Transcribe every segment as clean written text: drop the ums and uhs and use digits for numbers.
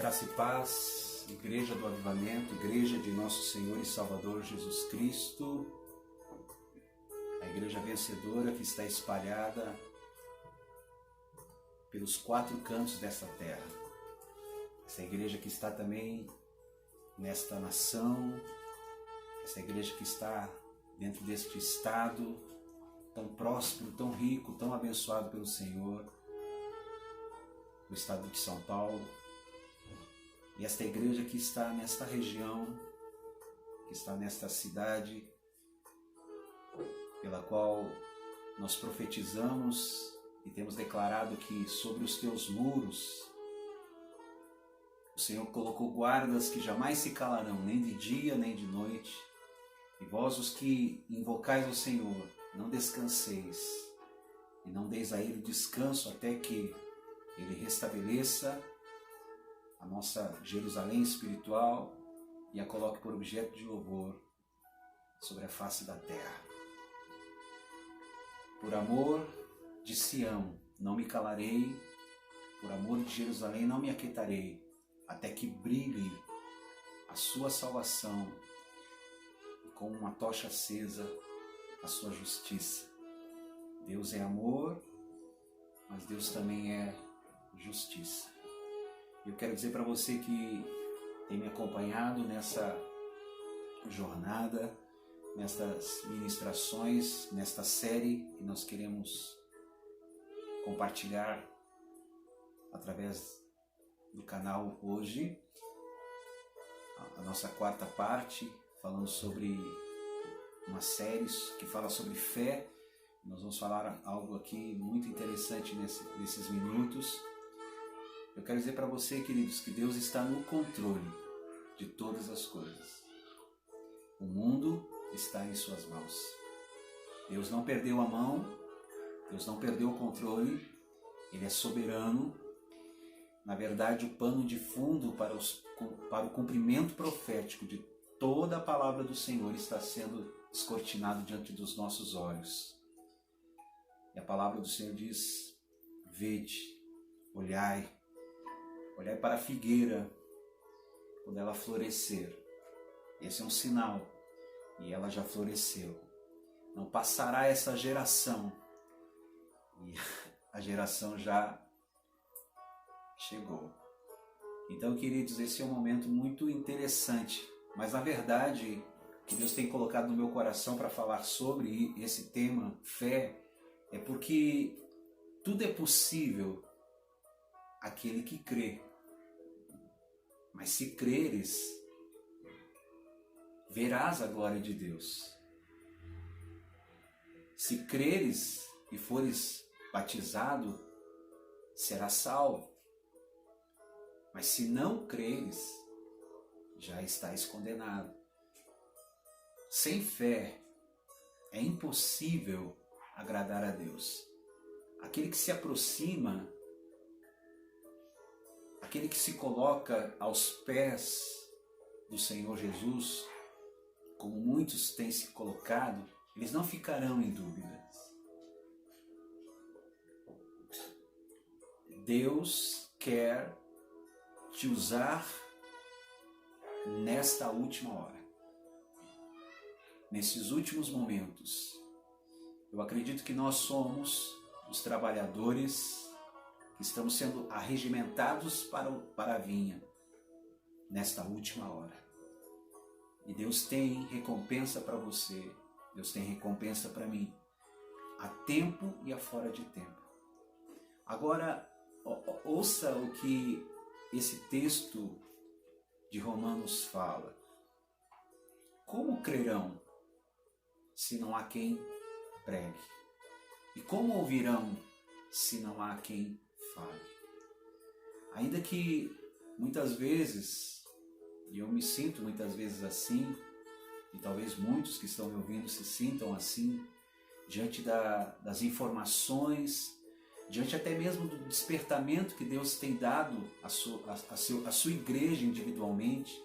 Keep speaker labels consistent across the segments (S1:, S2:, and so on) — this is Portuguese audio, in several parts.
S1: Graça e paz, Igreja do Avivamento, Igreja de Nosso Senhor e Salvador Jesus Cristo, a Igreja vencedora que está espalhada pelos quatro cantos dessa terra. Essa Igreja que está também nesta nação, essa Igreja que está dentro deste estado tão próspero, tão rico, tão abençoado pelo Senhor, o estado de São Paulo. E esta igreja que está nesta região, que está nesta cidade, pela qual nós profetizamos e temos declarado que sobre os teus muros o Senhor colocou guardas que jamais se calarão, nem de dia nem de noite. E vós, os que invocais o Senhor, não descanseis e não deis a Ele descanso até que Ele restabeleça a nossa Jerusalém espiritual e a coloque por objeto de louvor sobre a face da terra. Por amor de Sião não me calarei, por amor de Jerusalém não me aquietarei, até que brilhe a sua salvação e com uma tocha acesa a sua justiça. Deus é amor, mas Deus também é justiça. Eu quero dizer para você que tem me acompanhado nessa jornada, nestas ministrações, nesta série que nós queremos compartilhar através do canal hoje, a nossa quarta parte, falando sobre uma série que fala sobre fé. Nós vamos falar algo aqui muito interessante nesses minutos. Eu quero dizer para você, queridos, que Deus está no controle de todas as coisas. O mundo está em suas mãos. Deus não perdeu a mão, Deus não perdeu o controle, Ele é soberano. Na verdade, o pano de fundo para o cumprimento profético de toda a palavra do Senhor está sendo descortinado diante dos nossos olhos. E a palavra do Senhor diz: vede, olhai para a figueira quando ela florescer. Esse é um sinal, e ela já floresceu. Não passará essa geração, e a geração já chegou. Então, queridos, esse é um momento muito interessante, mas na verdade, o que Deus tem colocado no meu coração para falar sobre esse tema, fé, é porque tudo é possível aquele que crê. Mas se creres, verás a glória de Deus. Se creres e fores batizado, serás salvo. Mas se não creres, já estás condenado. Sem fé é impossível agradar a Deus. Aquele que se aproxima, aquele que se coloca aos pés do Senhor Jesus, como muitos têm se colocado, eles não ficarão em dúvidas. Deus quer te usar nesta última hora, nesses últimos momentos. Eu acredito que nós somos os trabalhadores que estamos sendo arregimentados para a vinha nesta última hora. E Deus tem recompensa para você, Deus tem recompensa para mim, a tempo e a fora de tempo. Agora, ouça o que esse texto de Romanos fala. Como crerão se não há quem pregue? E como ouvirão se não há quem fale? Ainda que muitas vezes, e eu me sinto muitas vezes assim, e talvez muitos que estão me ouvindo se sintam assim, diante das informações, diante até mesmo do despertamento que Deus tem dado à sua igreja individualmente,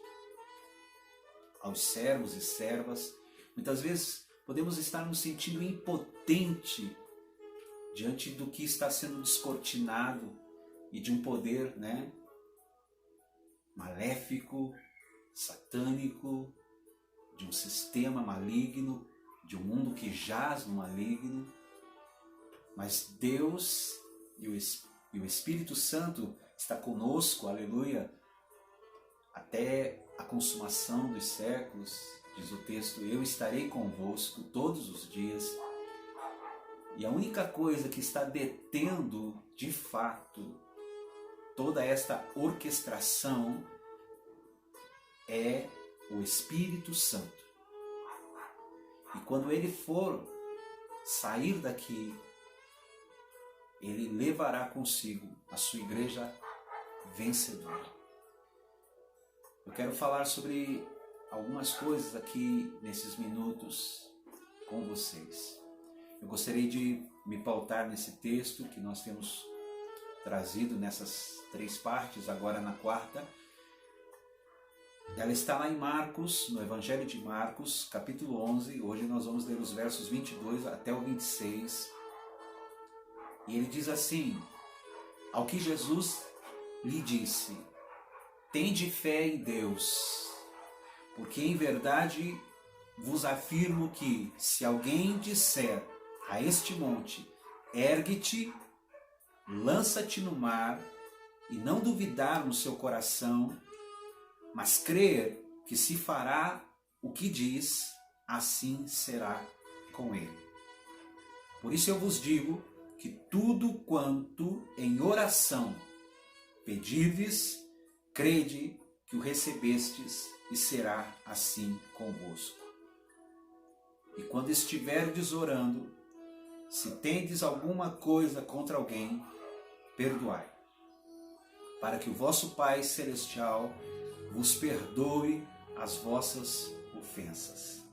S1: aos servos e servas. Muitas vezes podemos estar nos sentindo impotente diante do que está sendo descortinado e de um poder, maléfico, satânico, de um sistema maligno, de um mundo que jaz no maligno. Mas Deus e o Espírito Santo está conosco, aleluia, até a consumação dos séculos. Diz o texto, eu estarei convosco todos os dias. E a única coisa que está detendo, de fato, toda esta orquestração é o Espírito Santo. E quando ele for sair daqui, ele levará consigo a sua igreja vencedora. Eu quero falar sobre algumas coisas aqui nesses minutos com vocês. Eu gostaria de me pautar nesse texto que nós temos trazido nessas 3 partes, agora na 4ª. Ela está lá em Marcos, no Evangelho de Marcos, capítulo 11. Hoje nós vamos ler os versos 22 até o 26. E ele diz assim, ao que Jesus lhe disse, tende fé em Deus, porque em verdade vos afirmo que, se alguém disser a este monte, ergue-te, lança-te no mar, e não duvidar no seu coração, mas crer que se fará o que diz, assim será com ele. Por isso eu vos digo que tudo quanto em oração pedirdes, crede que o recebestes, e será assim convosco. E quando estiverdes orando, se tendes alguma coisa contra alguém, perdoai, para que o vosso Pai Celestial vos perdoe as vossas ofensas.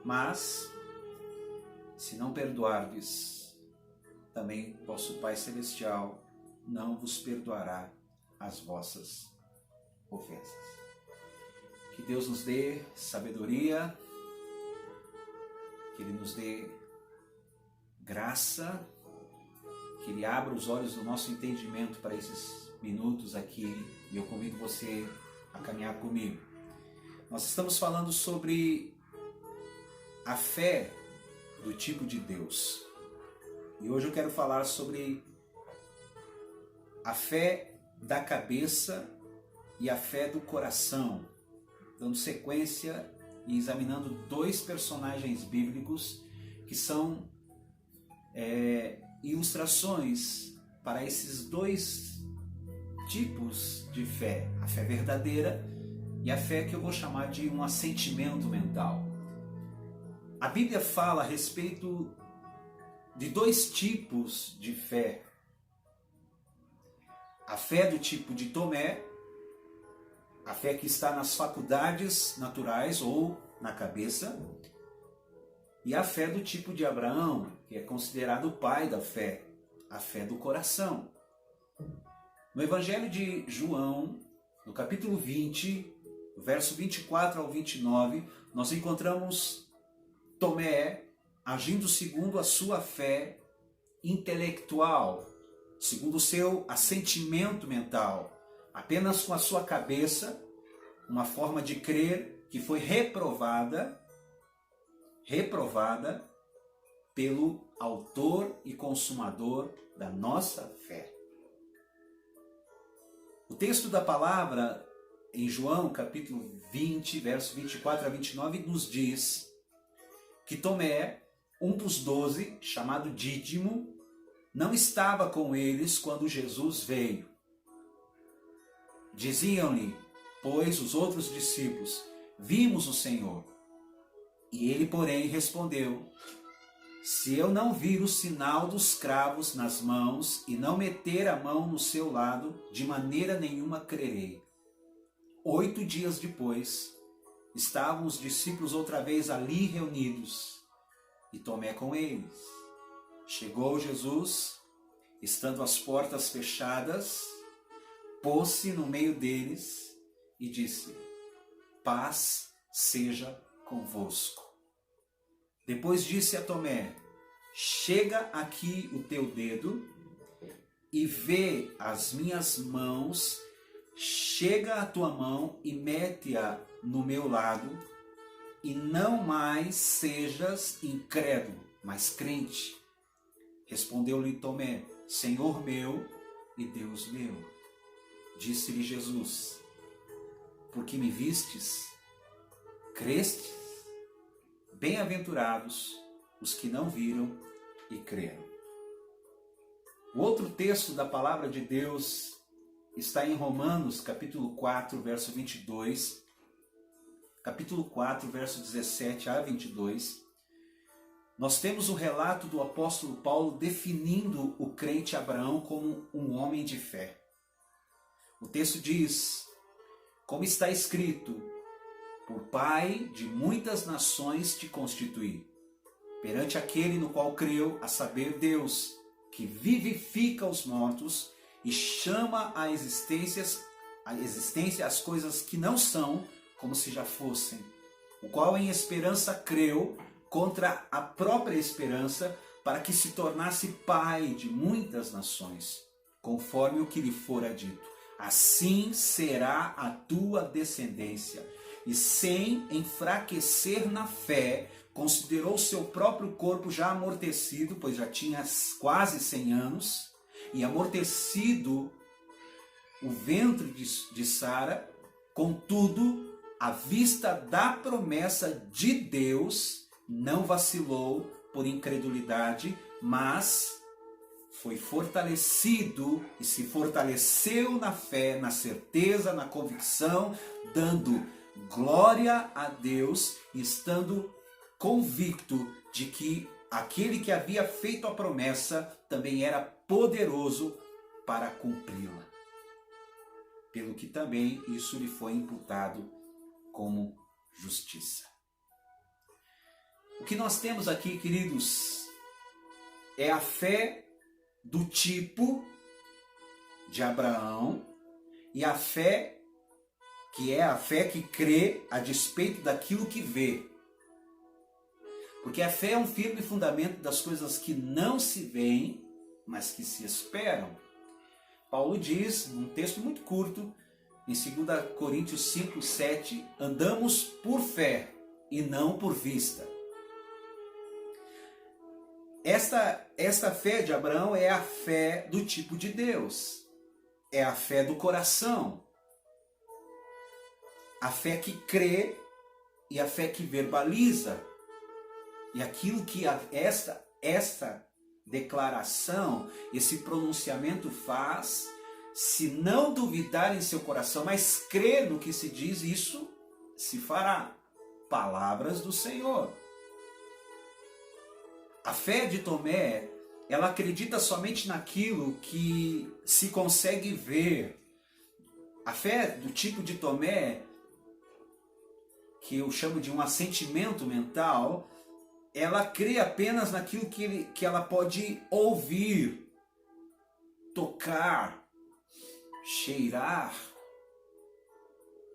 S1: Mas, se não perdoardes, também vosso Pai Celestial não vos perdoará as vossas ofensas. Que Deus nos dê sabedoria, que Ele nos dê graça, que Ele abra os olhos do nosso entendimento para esses minutos aqui, e eu convido você a caminhar comigo. Nós estamos falando sobre a fé do tipo de Deus. E hoje eu quero falar sobre a fé da cabeça e a fé do coração, dando sequência e examinando 2 personagens bíblicos que são ilustrações para esses 2 tipos de fé, a fé verdadeira e a fé que eu vou chamar de um assentimento mental. A Bíblia fala a respeito de 2 tipos de fé. A fé do tipo de Tomé, a fé que está nas faculdades naturais ou na cabeça, e a fé do tipo de Abraão, que é considerado o pai da fé, a fé do coração. No Evangelho de João, no capítulo 20, verso 24 ao 29, nós encontramos Tomé agindo segundo a sua fé intelectual, segundo o seu assentimento mental, apenas com a sua cabeça, uma forma de crer que foi reprovada pelo autor e consumador da nossa fé. O texto da palavra em João, capítulo 20, verso 24 a 29, nos diz que Tomé, um dos 12, chamado Dídimo, não estava com eles quando Jesus veio. Diziam-lhe, pois, os outros discípulos, vimos o Senhor. E ele, porém, respondeu, se eu não vir o sinal dos cravos nas mãos e não meter a mão no seu lado, de maneira nenhuma crerei. 8 dias depois, estavam os discípulos outra vez ali reunidos, e Tomé com eles. Chegou Jesus, estando as portas fechadas, pôs-se no meio deles e disse, paz seja convosco. Depois disse a Tomé, chega aqui o teu dedo e vê as minhas mãos chega a tua mão e mete-a no meu lado, e não mais sejas incrédulo, mas crente. Respondeu-lhe Tomé: Senhor meu e Deus meu. Disse-lhe Jesus: porque me vistes, crestes? Bem-aventurados os que não viram e creram. O outro texto da palavra de Deus está em Romanos, capítulo 4, verso 22, capítulo 4, verso 17 a 22. Nós temos o relato do apóstolo Paulo definindo o crente Abraão como um homem de fé. O texto diz, como está escrito, por pai de muitas nações te constituí, perante aquele no qual creu, a saber Deus, que vivifica os mortos e chama à existência as coisas que não são, como se já fossem, o qual em esperança creu contra a própria esperança, para que se tornasse pai de muitas nações, conforme o que lhe fora dito. Assim será a tua descendência. E sem enfraquecer na fé, considerou seu próprio corpo já amortecido, pois já tinha quase 100 anos, e amortecido o ventre de Sara. Contudo, à vista da promessa de Deus, não vacilou por incredulidade, mas foi fortalecido e se fortaleceu na fé, na certeza, na convicção, dando glória a Deus, estando convicto de que aquele que havia feito a promessa também era poderoso para cumpri-la. Pelo que também isso lhe foi imputado como justiça. O que nós temos aqui, queridos, é a fé do tipo de Abraão e a fé que é a fé que crê a despeito daquilo que vê. Porque a fé é um firme fundamento das coisas que não se veem, mas que se esperam. Paulo diz, num texto muito curto, em 2 Coríntios 5, 7, andamos por fé e não por vista. Esta fé de Abraão é a fé do tipo de Deus. É a fé do coração. A fé que crê e a fé que verbaliza. E aquilo que esta declaração, esse pronunciamento faz, se não duvidar em seu coração, mas crer no que se diz, isso se fará. Palavras do Senhor. A fé de Tomé, ela acredita somente naquilo que se consegue ver. A fé do tipo de Tomé, que eu chamo de um assentimento mental, ela crê apenas naquilo que ela pode ouvir, tocar, cheirar.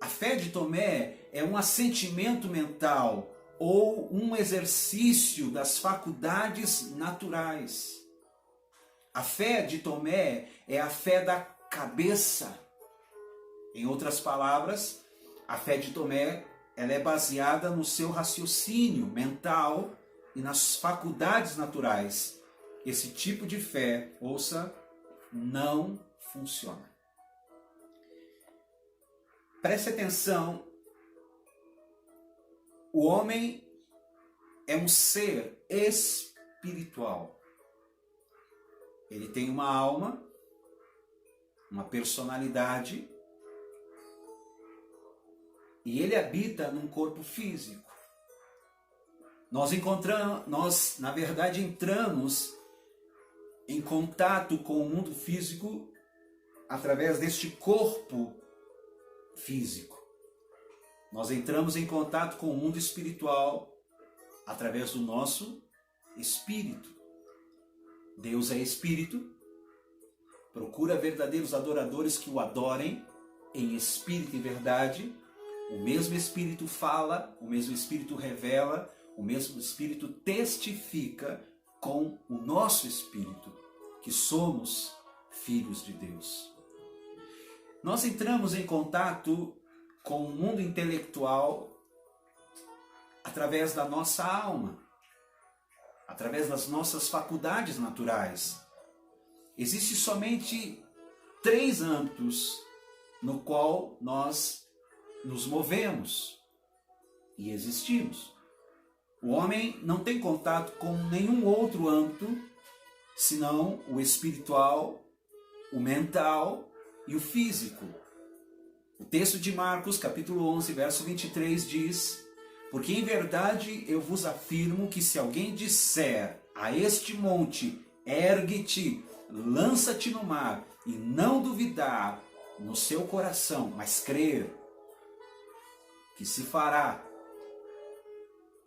S1: A fé de Tomé é um assentimento mental ou um exercício das faculdades naturais. A fé de Tomé é a fé da cabeça. Em outras palavras, a fé de Tomé ela é baseada no seu raciocínio mental e nas faculdades naturais. Esse tipo de fé, ouça, não funciona. Preste atenção. O homem é um ser espiritual. Ele tem uma alma, uma personalidade, e ele habita num corpo físico. Nós, na verdade, entramos em contato com o mundo físico através deste corpo físico. Nós entramos em contato com o mundo espiritual através do nosso espírito. Deus é espírito, procura verdadeiros adoradores que o adorem em espírito e verdade. O mesmo Espírito fala, o mesmo Espírito revela, o mesmo Espírito testifica com o nosso espírito que somos filhos de Deus. Nós entramos em contato com o mundo intelectual através da nossa alma, através das nossas faculdades naturais. Existem somente 3 âmbitos no qual nós nos movemos e existimos. O homem não tem contato com nenhum outro âmbito, senão o espiritual, o mental e o físico. O texto de Marcos, capítulo 11, verso 23 diz: porque em verdade eu vos afirmo que se alguém disser a este monte, ergue-te, lança-te no mar, e não duvidar no seu coração, mas crer que se fará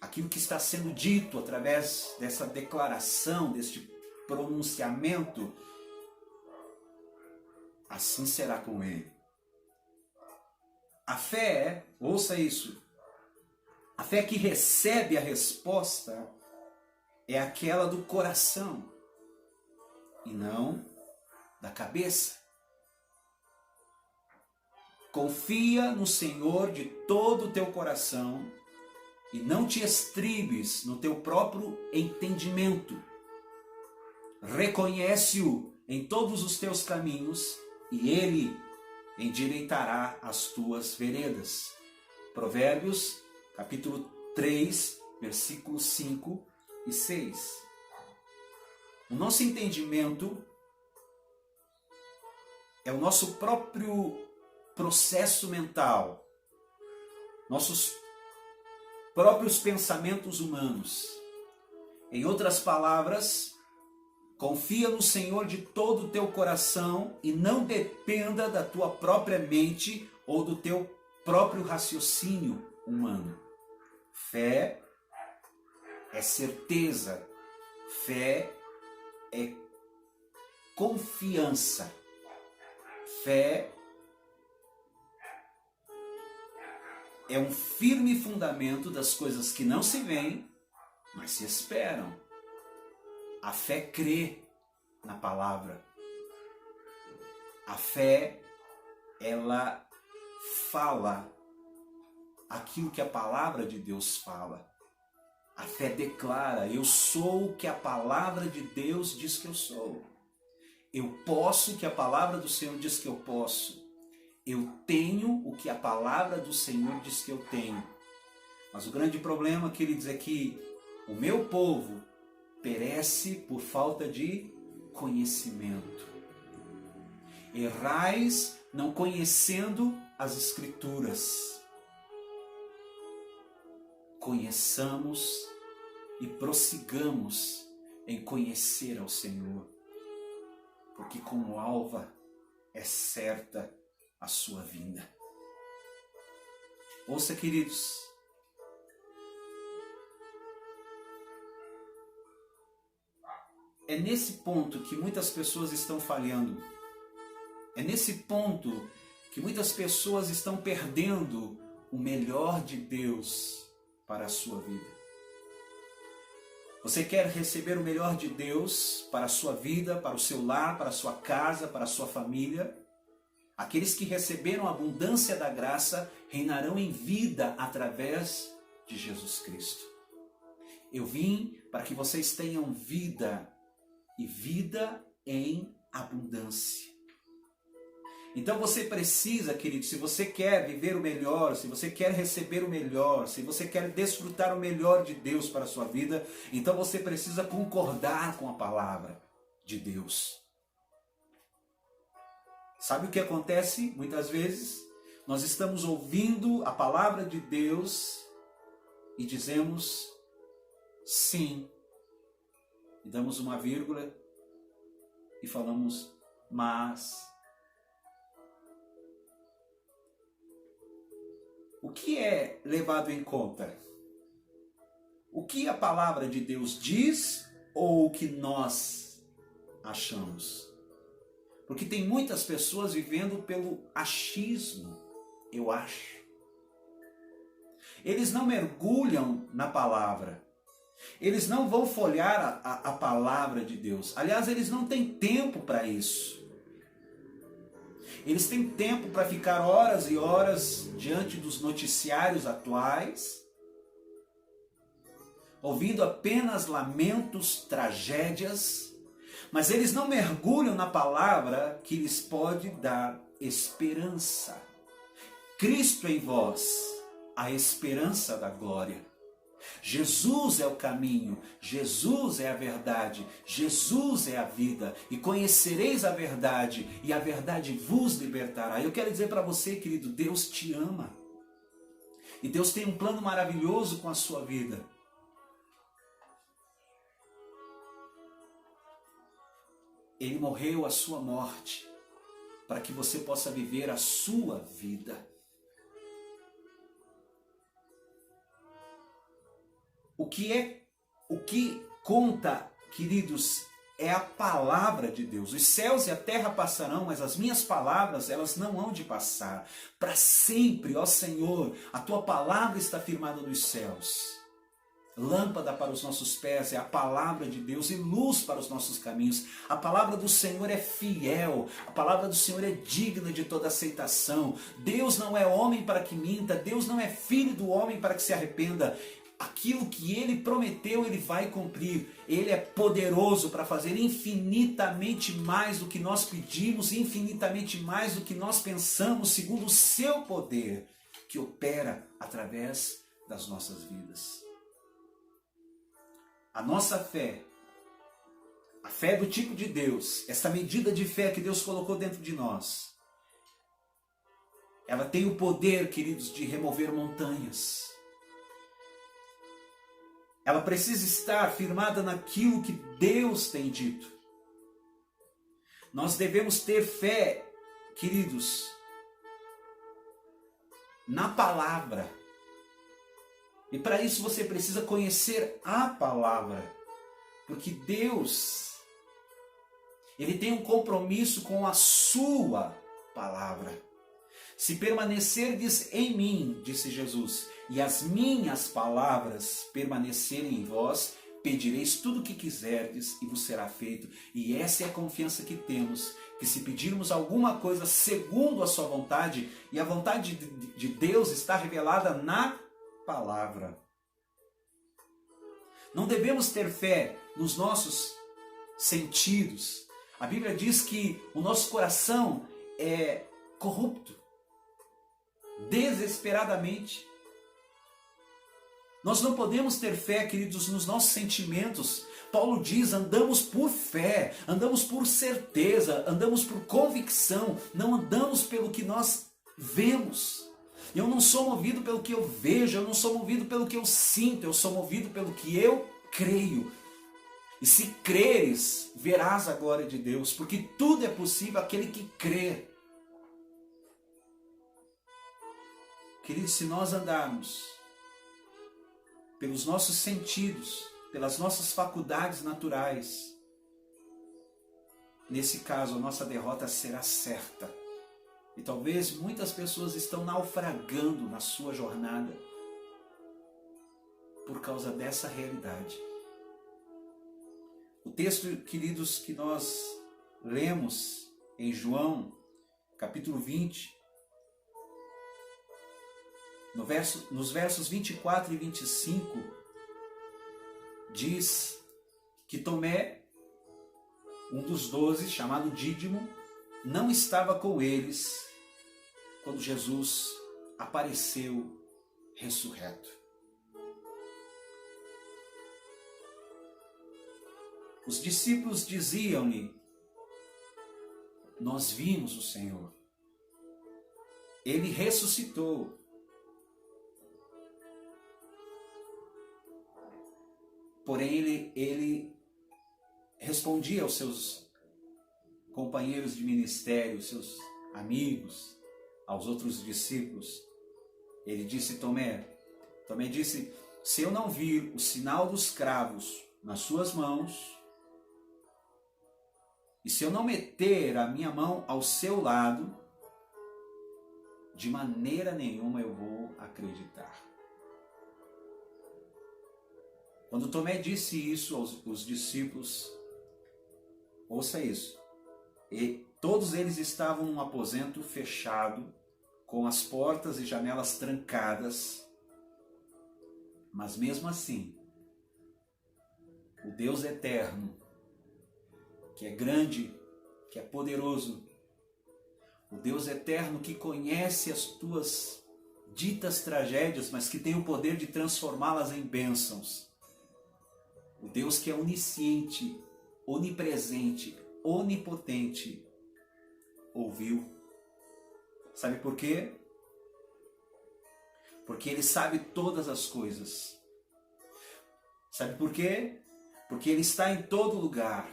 S1: aquilo que está sendo dito através dessa declaração, deste pronunciamento, assim será com ele. A fé, ouça isso, a fé que recebe a resposta é aquela do coração e não da cabeça. Confia no Senhor de todo o teu coração e não te estribes no teu próprio entendimento. Reconhece-o em todos os teus caminhos e ele endireitará as tuas veredas. Provérbios, capítulo 3, versículos 5 e 6. O nosso entendimento é o nosso próprio processo mental, nossos próprios pensamentos humanos. Em outras palavras, confia no Senhor de todo o teu coração e não dependa da tua própria mente ou do teu próprio raciocínio humano. Fé é certeza, fé é confiança, fé é um firme fundamento das coisas que não se veem, mas se esperam. A fé crê na palavra. A fé, ela fala aquilo que a palavra de Deus fala. A fé declara: eu sou o que a palavra de Deus diz que eu sou. Eu posso o que a palavra do Senhor diz que eu posso. Eu tenho o que a palavra do Senhor diz que eu tenho. Mas o grande problema, queridos, é que o meu povo perece por falta de conhecimento. Errais não conhecendo as Escrituras. Conheçamos e prossigamos em conhecer ao Senhor, porque como alva é certa a sua vinda. Ouça, queridos, é nesse ponto que muitas pessoas estão falhando. É nesse ponto que muitas pessoas estão perdendo o melhor de Deus para a sua vida. Você quer receber o melhor de Deus para a sua vida, para o seu lar, para a sua casa, para a sua família? Aqueles que receberam a abundância da graça reinarão em vida através de Jesus Cristo. Eu vim para que vocês tenham vida e vida em abundância. Então você precisa, querido, se você quer viver o melhor, se você quer receber o melhor, se você quer desfrutar o melhor de Deus para a sua vida, então você precisa concordar com a palavra de Deus. Sabe o que acontece? Muitas vezes nós estamos ouvindo a palavra de Deus e dizemos sim, e damos uma vírgula e falamos mas. O que é levado em conta? O que a palavra de Deus diz ou o que nós achamos? Porque tem muitas pessoas vivendo pelo achismo, eu acho. Eles não mergulham na palavra. Eles não vão folhear a palavra de Deus. Aliás, eles não têm tempo para isso. Eles têm tempo para ficar horas e horas diante dos noticiários atuais, ouvindo apenas lamentos, tragédias, mas eles não mergulham na palavra que lhes pode dar esperança. Cristo em vós, a esperança da glória. Jesus é o caminho, Jesus é a verdade, Jesus é a vida, e conhecereis a verdade, e a verdade vos libertará. Eu quero dizer para você, querido, Deus te ama, e Deus tem um plano maravilhoso com a sua vida. Ele morreu a sua morte, para que você possa viver a sua vida. O que conta, queridos, é a palavra de Deus. Os céus e a terra passarão, mas as minhas palavras, elas não hão de passar. Para sempre, ó Senhor, a tua palavra está firmada nos céus. Lâmpada para os nossos pés é a palavra de Deus e luz para os nossos caminhos. A palavra do Senhor é fiel, a palavra do Senhor é digna de toda aceitação. Deus não é homem para que minta, Deus não é filho do homem para que se arrependa. Aquilo que Ele prometeu, Ele vai cumprir. Ele é poderoso para fazer infinitamente mais do que nós pedimos, infinitamente mais do que nós pensamos, segundo o seu poder, que opera através das nossas vidas. A nossa fé, a fé do tipo de Deus, essa medida de fé que Deus colocou dentro de nós, ela tem o poder, queridos, de remover montanhas. Ela precisa estar firmada naquilo que Deus tem dito. Nós devemos ter fé, queridos, na palavra. E para isso você precisa conhecer a palavra. Porque Deus, Ele tem um compromisso com a sua palavra. Se permanecerdes em mim, disse Jesus, e as minhas palavras permanecerem em vós, pedireis tudo o que quiserdes e vos será feito. E essa é a confiança que temos, que se pedirmos alguma coisa segundo a sua vontade, e a vontade de Deus está revelada na palavra. Não devemos ter fé nos nossos sentidos. A Bíblia diz que o nosso coração é corrupto, desesperadamente. Nós não podemos ter fé, queridos, nos nossos sentimentos. Paulo diz, andamos por fé, andamos por certeza, andamos por convicção, não andamos pelo que nós vemos. Eu não sou movido pelo que eu vejo, eu não sou movido pelo que eu sinto, eu sou movido pelo que eu creio. E se creres, verás a glória de Deus, porque tudo é possível àquele que crê. Queridos, se nós andarmos pelos nossos sentidos, pelas nossas faculdades naturais, nesse caso a nossa derrota será certa. E talvez muitas pessoas estão naufragando na sua jornada por causa dessa realidade. O texto, queridos, que nós lemos em João, capítulo 20, nos versos 24 e 25, diz que Tomé, um dos 12, chamado Dídimo, não estava com eles quando Jesus apareceu ressurreto. Os discípulos diziam-lhe, nós vimos o Senhor. Ele ressuscitou. Porém, ele respondia aos seus companheiros de ministério, seus amigos, aos outros discípulos. Ele disse, Tomé disse, se eu não vir o sinal dos cravos nas suas mãos, e se eu não meter a minha mão ao seu lado, de maneira nenhuma eu vou acreditar. Quando Tomé disse isso aos discípulos, ouça isso, Todos eles estavam num aposento fechado, com as portas e janelas trancadas, mas mesmo assim, o Deus eterno, que é grande, que é poderoso, o Deus eterno que conhece as tuas ditas tragédias, mas que tem o poder de transformá-las em bênçãos, o Deus que é onisciente, onipresente, onipotente, ouviu. Sabe por quê? Porque Ele sabe todas as coisas. Sabe por quê? Porque Ele está em todo lugar.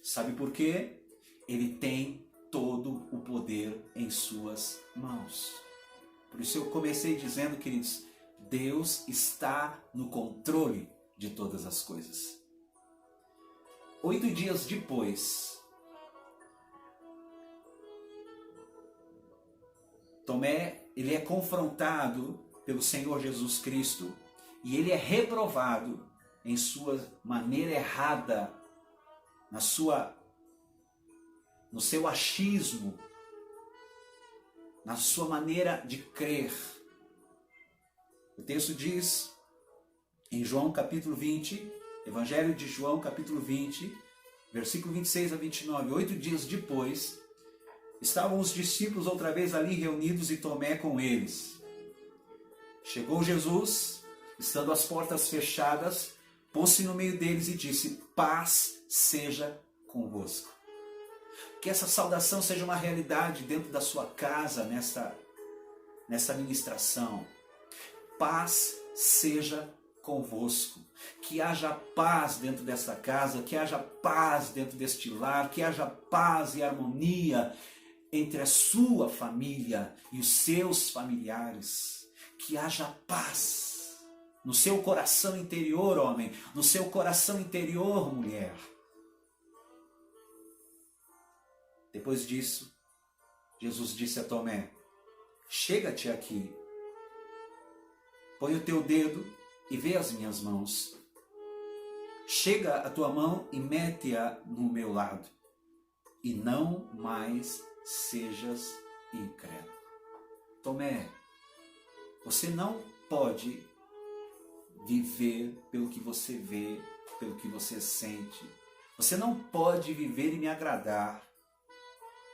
S1: Sabe por quê? Ele tem todo o poder em suas mãos. Por isso eu comecei dizendo, queridos, Deus está no controle de todas as coisas. 8 dias depois, Tomé, ele é confrontado pelo Senhor Jesus Cristo e ele é reprovado em sua maneira errada, no seu achismo, na sua maneira de crer. O texto diz em João capítulo 20, Evangelho de João capítulo 20, versículo 26 a 29, 8 dias depois, estavam os discípulos outra vez ali reunidos e Tomé com eles. Chegou Jesus, estando as portas fechadas, pôs-se no meio deles e disse: paz seja convosco. Que essa saudação seja uma realidade dentro da sua casa, nessa ministração. Paz seja convosco. Que haja paz dentro dessa casa, que haja paz dentro deste lar, que haja paz e harmonia entre a sua família e os seus familiares. Que haja paz no seu coração interior, homem, no seu coração interior, mulher. Depois disso, Jesus disse a Tomé: chega-te aqui, põe o teu dedo e vê as minhas mãos. Chega a tua mão e mete-a no meu lado, e não mais sejas incrédulo. Tomé, você não pode viver pelo que você vê, pelo que você sente. Você não pode viver e me agradar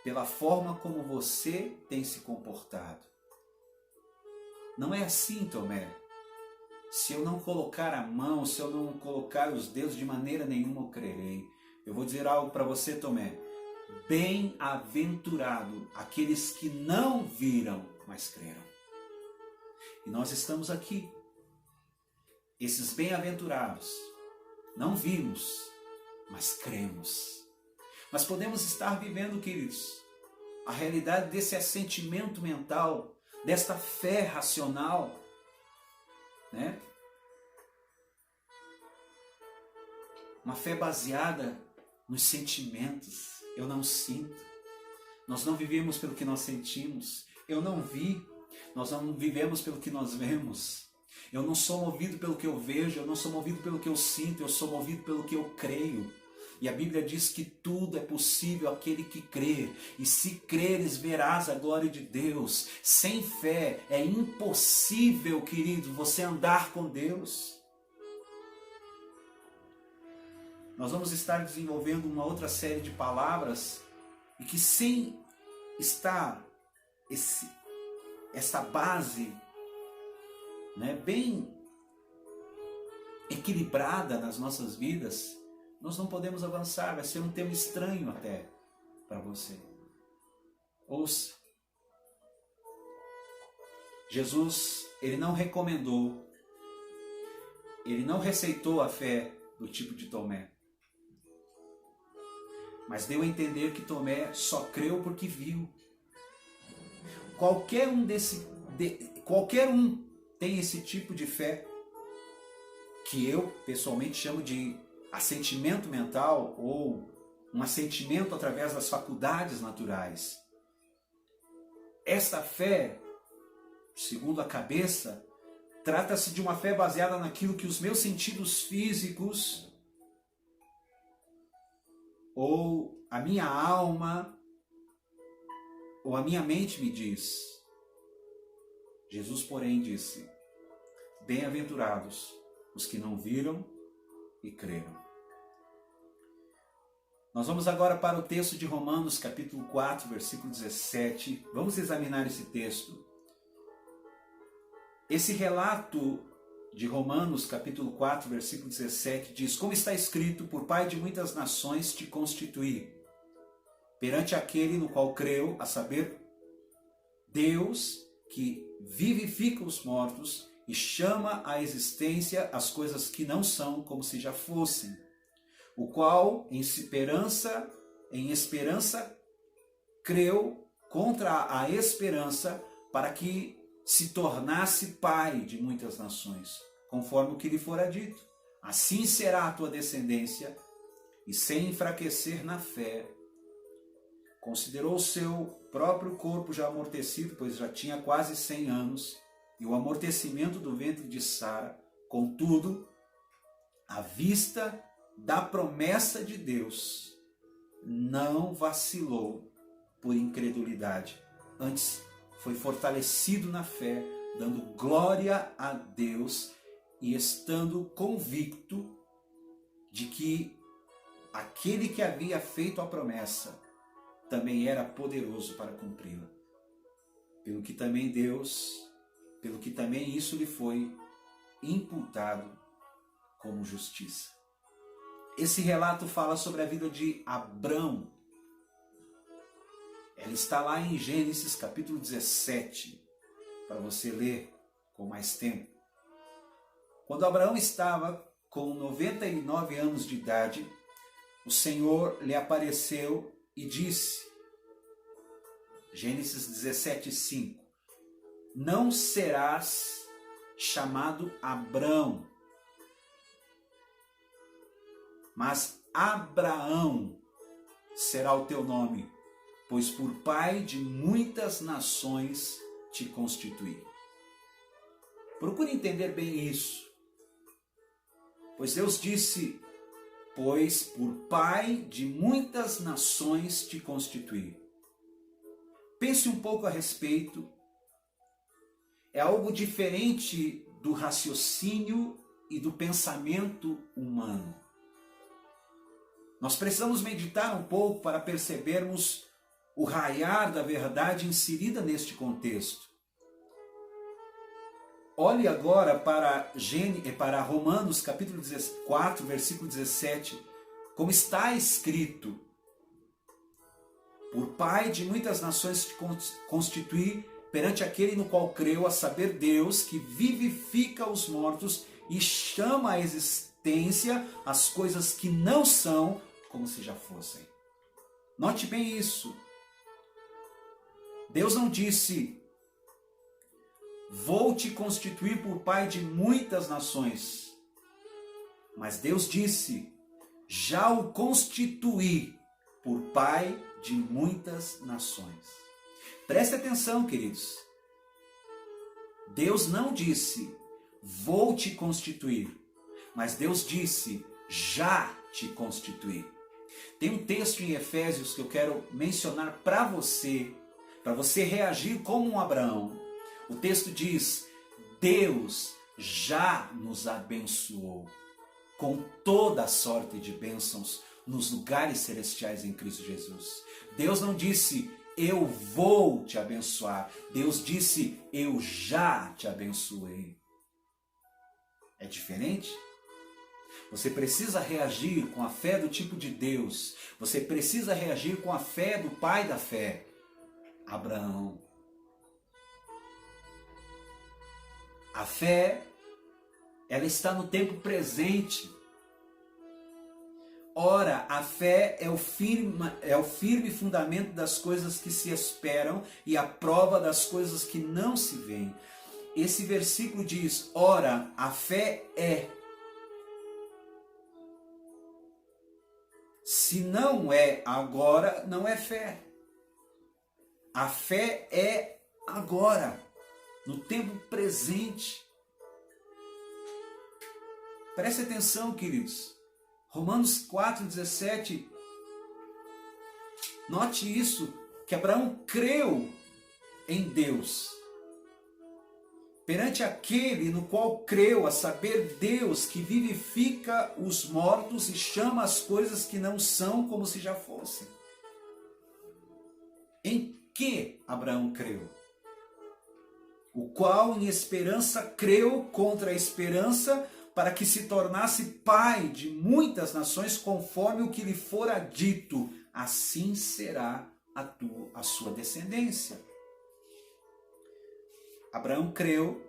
S1: pela forma como você tem se comportado. Não é assim, Tomé. Se eu não colocar a mão, se eu não colocar os dedos, de maneira nenhuma eu crerei. Eu vou dizer algo para você, Tomé. Bem-aventurado aqueles que não viram, mas creram. E nós estamos aqui. Esses bem-aventurados. Não vimos, mas cremos. Mas podemos estar vivendo, queridos, a realidade desse assentimento mental, desta fé racional, né? Uma fé baseada nos sentimentos. Eu não sinto. Nós não vivemos pelo que nós sentimos. Eu não vi. Nós não vivemos pelo que nós vemos. Eu não sou movido pelo que eu vejo. Eu não sou movido pelo que eu sinto. Eu sou movido pelo que eu creio. E a Bíblia diz que tudo é possível àquele que crê. E se creres, verás a glória de Deus. Sem fé é impossível, querido, você andar com Deus. Nós vamos estar desenvolvendo uma outra série de palavras e que sem estar essa base, né, bem equilibrada nas nossas vidas, nós não podemos avançar. Vai ser um tema estranho até para você. Ouça. Jesus, ele não recomendou, ele não receitou a fé do tipo de Tomé. Mas deu a entender que Tomé só creu porque viu. Qualquer um tem esse tipo de fé, que eu pessoalmente chamo de assentimento mental, ou um assentimento através das faculdades naturais. Esta fé, segundo a cabeça, trata-se de uma fé baseada naquilo que os meus sentidos físicos ou a minha alma ou a minha mente me diz. Jesus, porém, disse: bem-aventurados os que não viram e creram. Nós vamos agora para o texto de Romanos, capítulo 4, versículo 17. Vamos examinar esse texto. Esse relato de Romanos, capítulo 4, versículo 17, diz: como está escrito, por Pai de muitas nações te constituí, perante aquele no qual creu, a saber, Deus que vivifica os mortos e chama à existência as coisas que não são como se já fossem, o qual em esperança creu contra a esperança, para que se tornasse pai de muitas nações, conforme o que lhe fora dito: assim será a tua descendência. E sem enfraquecer na fé, considerou o seu próprio corpo já amortecido, pois já tinha quase 100 anos, e o amortecimento do ventre de Sara. Contudo, à vista da promessa de Deus, não vacilou por incredulidade, antes foi fortalecido na fé, dando glória a Deus e estando convicto de que aquele que havia feito a promessa também era poderoso para cumpri-la. Pelo que também isso lhe foi imputado como justiça. Esse relato fala sobre a vida de Abrão. Ela está lá em Gênesis capítulo 17, para você ler com mais tempo. Quando Abraão estava com 99 anos de idade, o Senhor lhe apareceu e disse, Gênesis 17:5, não serás chamado Abrão, mas Abraão será o teu nome, pois por pai de muitas nações te constituí. Procure entender bem isso. Pois Deus disse, pois por pai de muitas nações te constituí. Pense um pouco a respeito. É algo diferente do raciocínio e do pensamento humano. Nós precisamos meditar um pouco para percebermos o raiar da verdade inserida neste contexto. Olhe agora para Romanos capítulo 4, versículo 17, como está escrito, por pai de muitas nações te constituí perante aquele no qual creu, a saber Deus, que vivifica os mortos e chama à existência as coisas que não são como se já fossem. Note bem isso. Deus não disse, vou te constituir por pai de muitas nações. Mas Deus disse, já o constituí por pai de muitas nações. Preste atenção, queridos. Deus não disse, vou te constituir. Mas Deus disse, já te constituí. Tem um texto em Efésios que eu quero mencionar para você reagir como um Abraão. O texto diz, Deus já nos abençoou com toda a sorte de bênçãos nos lugares celestiais em Cristo Jesus. Deus não disse, eu vou te abençoar. Deus disse, eu já te abençoei. É diferente? Você precisa reagir com a fé do tipo de Deus. Você precisa reagir com a fé do pai da fé, Abraão. A fé, ela está no tempo presente. Ora, a fé é o firme fundamento das coisas que se esperam e a prova das coisas que não se veem. Esse versículo diz, ora, a fé é. Se não é agora, não é fé. A fé é agora, no tempo presente. Preste atenção, queridos. Romanos 4,17. Note isso. que Abraão creu em Deus. Perante aquele no qual creu, a saber, Deus que vivifica os mortos e chama as coisas que não são como se já fossem. Em que Abraão creu? O qual em esperança creu contra a esperança, para que se tornasse pai de muitas nações, conforme o que lhe fora dito, assim será a sua descendência. Abraão creu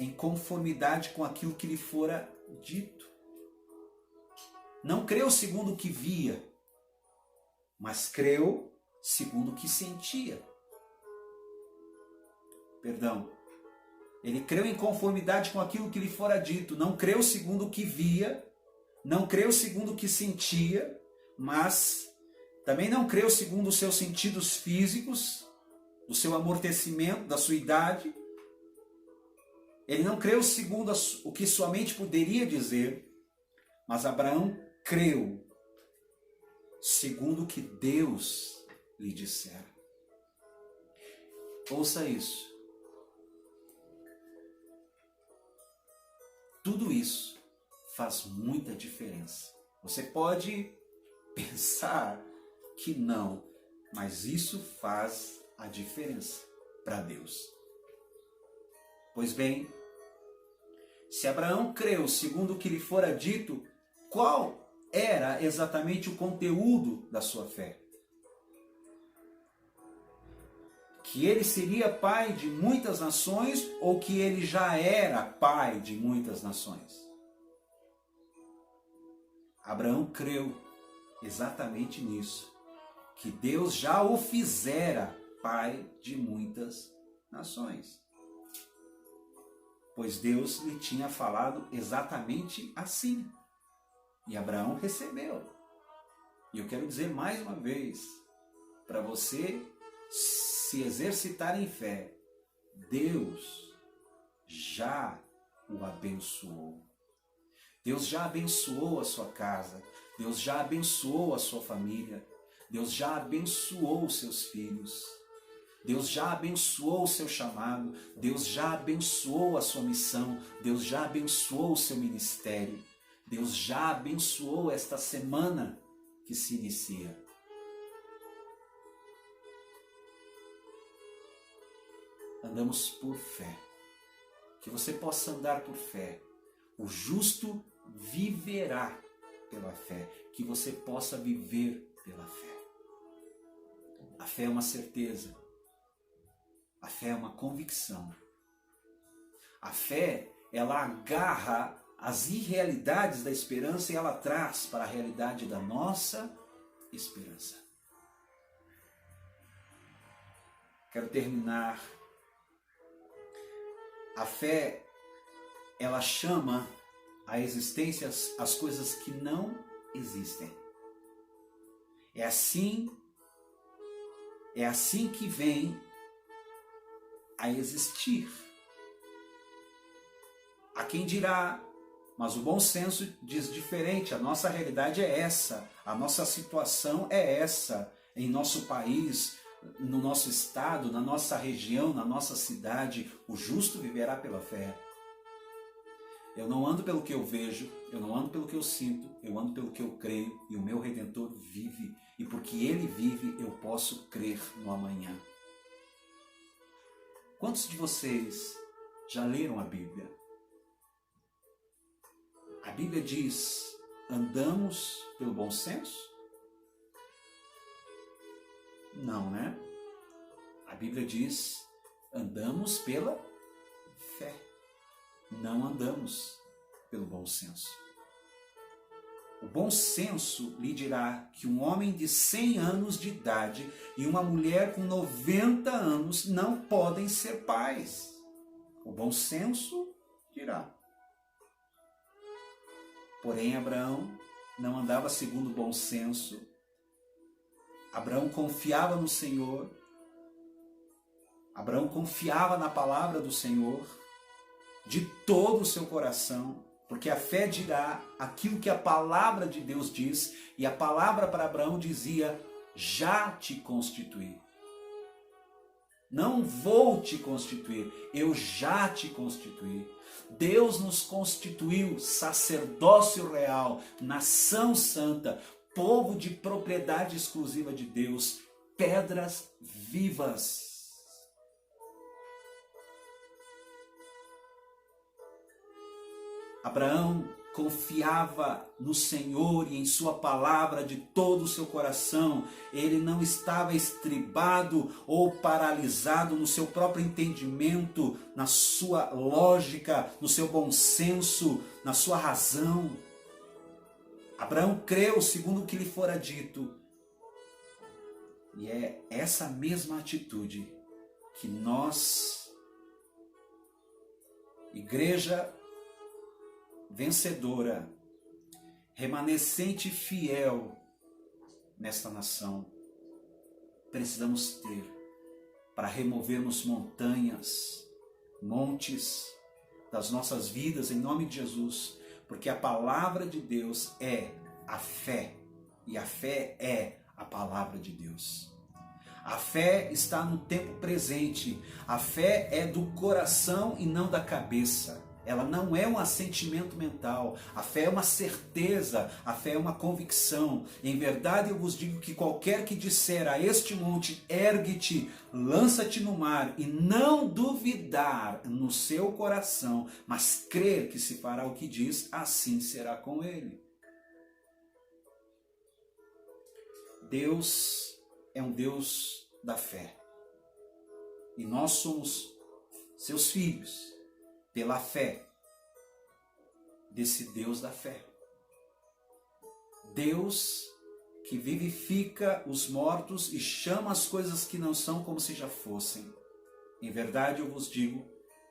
S1: em conformidade com aquilo que lhe fora dito. Não creu segundo o que via, mas creu segundo o que sentia. Perdão. Ele creu em conformidade com aquilo que lhe fora dito. Não creu segundo o que via, não creu segundo o que sentia, mas também não creu segundo os seus sentidos físicos, do seu amortecimento, da sua idade. Ele não creu segundo o que sua mente poderia dizer, mas Abraão creu segundo o que Deus lhe dissera. Ouça isso. Tudo isso faz muita diferença. Você pode pensar que não, mas isso faz a diferença para Deus. Pois bem, se Abraão creu segundo o que lhe fora dito, qual era exatamente o conteúdo da sua fé? Que ele seria pai de muitas nações ou que ele já era pai de muitas nações? Abraão creu exatamente nisso, que Deus já o fizera pai de muitas nações. Pois Deus lhe tinha falado exatamente assim. E Abraão recebeu. E eu quero dizer mais uma vez, para você se exercitar em fé, Deus já o abençoou. Deus já abençoou a sua casa. Deus já abençoou a sua família. Deus já abençoou os seus filhos. Deus já abençoou o seu chamado. Deus já abençoou a sua missão. Deus já abençoou o seu ministério. Deus já abençoou esta semana que se inicia. Andamos por fé. Que você possa andar por fé. O justo viverá pela fé. Que você possa viver pela fé. A fé é uma certeza. A fé é uma convicção. A fé, ela agarra as irrealidades da esperança e ela traz para a realidade da nossa esperança. Quero terminar. A fé, ela chama à existência as coisas que não existem. É assim que vem a existir. Há quem dirá, mas o bom senso diz diferente, a nossa realidade é essa, a nossa situação é essa, em nosso país, no nosso estado, na nossa região, na nossa cidade, o justo viverá pela fé. Eu não ando pelo que eu vejo, eu não ando pelo que eu sinto, eu ando pelo que eu creio, e o meu Redentor vive, e porque Ele vive, eu posso crer no amanhã. Quantos de vocês já leram a Bíblia? A Bíblia diz, andamos pelo bom senso? Não, né? A Bíblia diz, andamos pela fé. Não andamos pelo bom senso. O bom senso lhe dirá que um homem de 100 anos de idade e uma mulher com 90 anos não podem ser pais. O bom senso dirá. Porém, Abraão não andava segundo o bom senso. Abraão confiava no Senhor. Abraão confiava na palavra do Senhor de todo o seu coração. Porque a fé dirá aquilo que a palavra de Deus diz, e a palavra para Abraão dizia, já te constituí. Não vou te constituir, eu já te constituí. Deus nos constituiu sacerdócio real, nação santa, povo de propriedade exclusiva de Deus, pedras vivas. Abraão confiava no Senhor e em sua palavra de todo o seu coração. Ele não estava estribado ou paralisado no seu próprio entendimento, na sua lógica, no seu bom senso, na sua razão. Abraão creu segundo o que lhe fora dito. E é essa mesma atitude que nós, igreja vencedora, remanescente fiel nesta nação, precisamos ter para removermos montanhas, montes das nossas vidas em nome de Jesus, porque a palavra de Deus é a fé, e a fé é a palavra de Deus. A fé está no tempo presente, a fé é do coração e não da cabeça. Ela não é um assentimento mental, a fé é uma certeza, a fé é uma convicção. Em verdade eu vos digo que qualquer que disser a este monte, ergue-te, lança-te no mar, e não duvidar no seu coração, mas crer que se fará o que diz, assim será com ele. Deus é um Deus da fé. E nós somos seus filhos pela fé desse Deus da fé. Deus que vivifica os mortos e chama as coisas que não são como se já fossem. Em verdade eu vos digo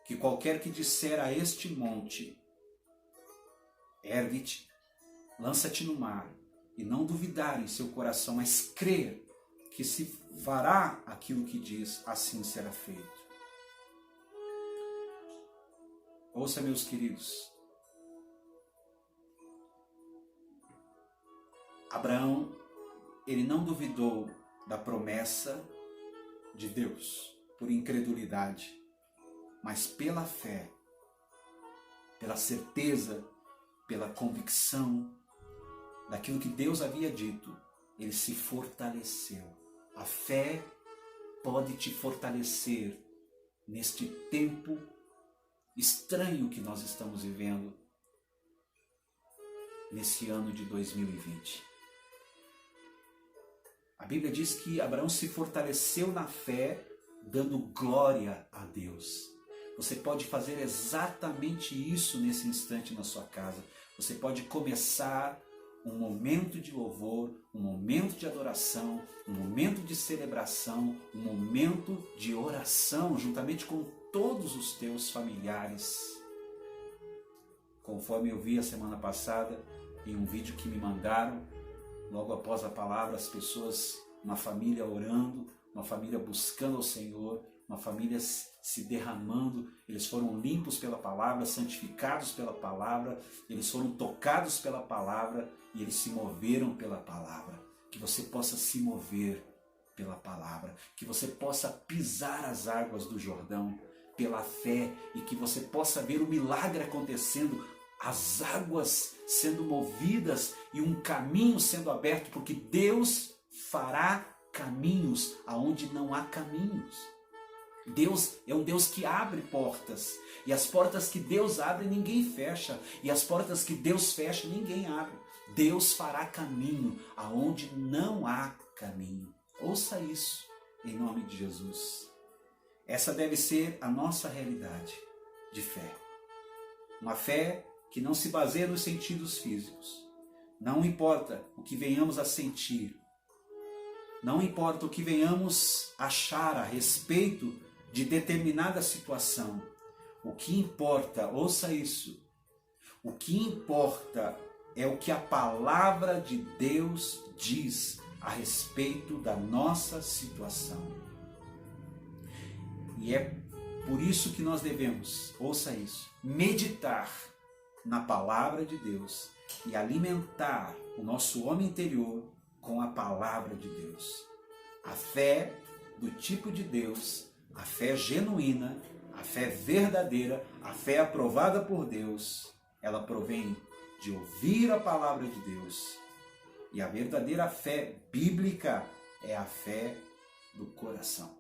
S1: que qualquer que disser a este monte, ergue-te, lança-te no mar, e não duvidar em seu coração, mas crer que se fará aquilo que diz, assim será feito. Ouça, meus queridos, Abraão, ele não duvidou da promessa de Deus por incredulidade, mas pela fé, pela certeza, pela convicção daquilo que Deus havia dito, ele se fortaleceu. A fé pode te fortalecer neste tempo estranho que nós estamos vivendo nesse ano de 2020. A Bíblia diz que Abraão se fortaleceu na fé, dando glória a Deus. Você pode fazer exatamente isso nesse instante na sua casa. Você pode começar um momento de louvor, um momento de adoração, um momento de celebração, um momento de oração, juntamente com todos os teus familiares. Conforme eu vi a semana passada, em um vídeo que me mandaram, logo após a palavra, as pessoas, uma família orando, uma família buscando ao Senhor, uma família se derramando, eles foram limpos pela palavra, santificados pela palavra, eles foram tocados pela palavra e eles se moveram pela palavra. Que você possa se mover pela palavra, que você possa pisar as águas do Jordão pela fé e que você possa ver o milagre acontecendo, as águas sendo movidas e um caminho sendo aberto, porque Deus fará caminhos aonde não há caminhos. Deus é um Deus que abre portas, e as portas que Deus abre ninguém fecha, e as portas que Deus fecha ninguém abre. Deus fará caminho aonde não há caminho. Ouça isso em nome de Jesus. Essa deve ser a nossa realidade de fé. Uma fé que não se baseia nos sentidos físicos. Não importa o que venhamos a sentir, não importa o que venhamos a achar a respeito de determinada situação. O que importa, ouça isso, o que importa é o que a palavra de Deus diz a respeito da nossa situação. E é por isso que nós devemos, ouça isso, meditar na palavra de Deus e alimentar o nosso homem interior com a palavra de Deus. A fé do tipo de Deus A fé genuína, a fé verdadeira, a fé aprovada por Deus, ela provém de ouvir a palavra de Deus. E a verdadeira fé bíblica é a fé do coração.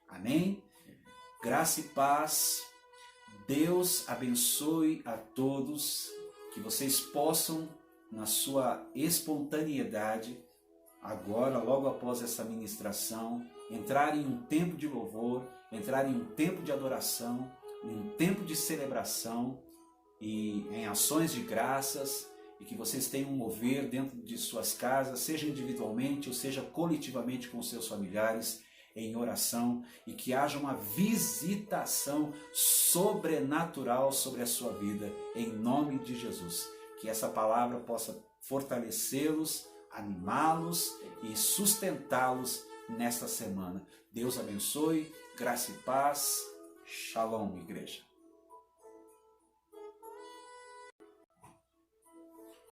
S1: Amém? Graça e paz. Deus abençoe a todos, que vocês possam, na sua espontaneidade, agora, logo após essa ministração, entrar em um tempo de louvor, entrar em um tempo de adoração, em um tempo de celebração e em ações de graças, e que vocês tenham um mover dentro de suas casas, seja individualmente ou seja coletivamente com seus familiares, em oração, e que haja uma visitação sobrenatural sobre a sua vida, em nome de Jesus. Que essa palavra possa fortalecê-los, animá-los e sustentá-los nesta semana. Deus abençoe, graça e paz. Shalom, igreja.